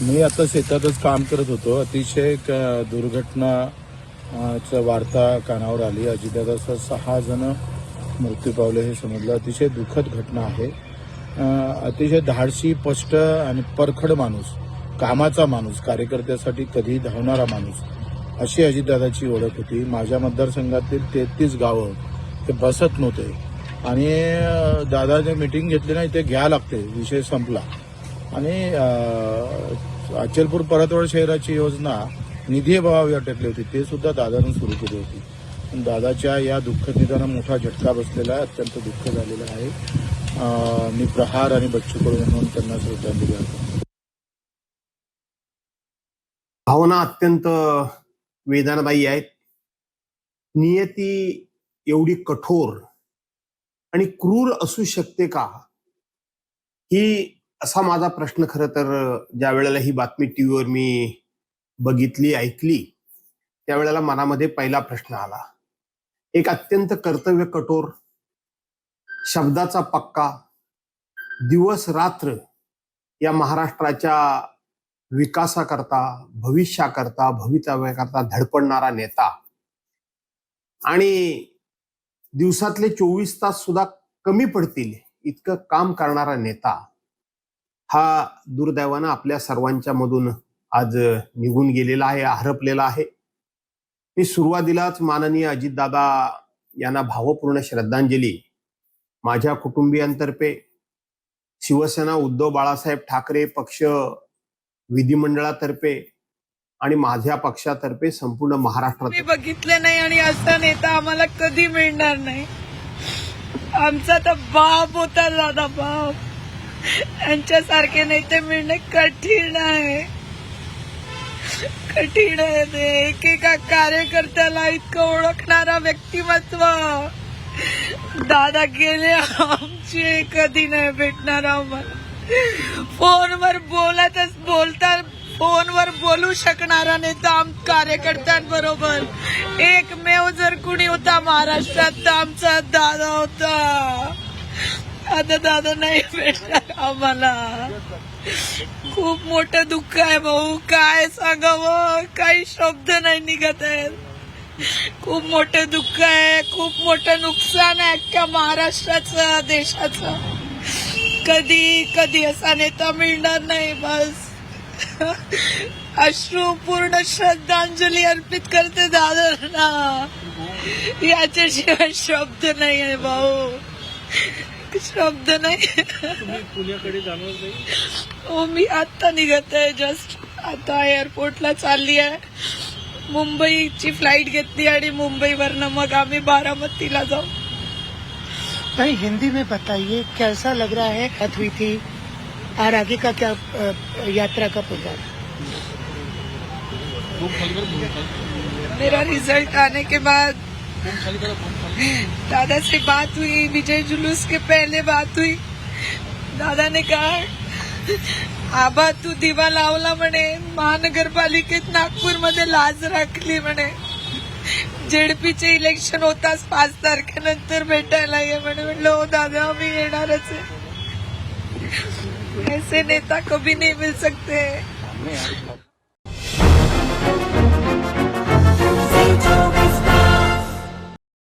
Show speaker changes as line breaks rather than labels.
मी आता शेतातच काम करत होतो. अतिशय एक दुर्घटनाचा वार्ता कानावर आली. अजितदादासह 6 जण मृत्यू पावले हे समजलं. अतिशय दुःखद घटना आहे. अतिशय धाडसी, स्पष्ट आणि परखड माणूस, कामाचा माणूस, कार्यकर्त्यासाठी कधी धावणारा माणूस, अशी अजितदादाची ओळख होती. माझ्या मतदारसंघातील 33 गावं ते बसत नव्हते आणि दादाने मीटिंग घेतली नाही, ते घ्या लागते, विषय संपला. आणि अचलपूर परतवाड शहराची योजना निधी अभावी अटकली होती, ते सुद्धा दादाने सुरू केली होती. पण दादाच्या या दुःखद निधनाला मोठा झटका बसलेला आहे, अत्यंत दुःख झालेलं आहे. मी प्रहार आणि बच्चू कडू म्हणून त्यांना श्रद्धांजली अर्पण.
भावना अत्यंत वेदनादायी आहेत. नियती एवढी कठोर आणि क्रूर असू शकते का, ही असा माझा प्रश्न खरं तर ज्या वेळेला ही बातमी टीव्हीवर मी बघितली, ऐकली, त्यावेळेला मनामध्ये पहिला प्रश्न आला. एक अत्यंत कर्तव्य कठोर, शब्दाचा पक्का, दिवस रात्र या महाराष्ट्राच्या विकासाकरता, भविष्याकरता, भवितव्याकरता धडपडणारा नेता आणि दिवसातले 24 तास सुद्धा कमी पडतील इतकं काम करणारा नेता, हा दुर्दैवानं आपल्या सर्वांच्या मधून आज निघून गेलेला आहे, हरपलेला आहे. मी सुरुवातीलाच माननीय अजितदादा यांना भावपूर्ण श्रद्धांजली माझ्या कुटुंबियांतर्फे, शिवसेना उद्धव बाळासाहेब ठाकरे पक्ष विधिमंडळातर्फे आणि माझ्या पक्षातर्फे संपूर्ण महाराष्ट्रात
बघितलं नाही आणि असा नेता आम्हाला कधी मिळणार नाही. आमचा तर बाप होता, दादा बाप. यांच्यासारखे नेते मिळणे कठीण आहे, कठीण आहे. ते एकेका कार्यकर्त्याला इतकं ओळखणारा व्यक्तिमत्व दादा गेले, आमचे कधी नाही भेटणार आम्हाला. फोनवर बोलता फोनवर बोलू शकणारा नेता कार्यकर्त्यांबरोबर एकमेव जर कुणी होता महाराष्ट्रात तर आमचा दादा होता. आता दादा नाही भेटणार आम्हाला. खूप मोठं दुःख आहे भाऊ, काय सांगावं, काही शब्द नाही निघत आहेत. खूप मोठं दुःख आहे, खूप मोठं नुकसान आहे अख्ख्या महाराष्ट्राचं, देशाचं. कधी असा नेता मिळणार नाही. बस अश्रुपूर्ण श्रद्धांजली अर्पित करते दादांना. याच्याशिवाय शब्द नाही आहे भाऊ, शब्द नाही.
पुण्याकडे जाणार नाही?
हो, मी आता निघत आहे, जस्ट आता एअरपोर्टला चालली आहे. मुंबईची फ्लाइट घेतली आणि मुंबईवरनं मग आम्ही बारामतीला जाऊ.
भाई हिंदी में बताइए कैसा लग रहा है, बात हुई थी और आगे का क्या यात्रा का प्रोग्राम?
मेरा रिजल्ट आने के बाद दादा से बात हुई, विजय जुलूस के पहले बात हुई. दादा ने कहा आबा तू दिवा लावला म्हणे, महानगरपालिकेत नागपूरमध्ये लाज राखली म्हणे. जेडपीचे इलेक्शन होताच 5 तारखेनंतर भेटायला ये म्हणे. म्हटलं हो दादा, मी येणारच आहे. ऐसे नेता कभी नहीं मिल सकते.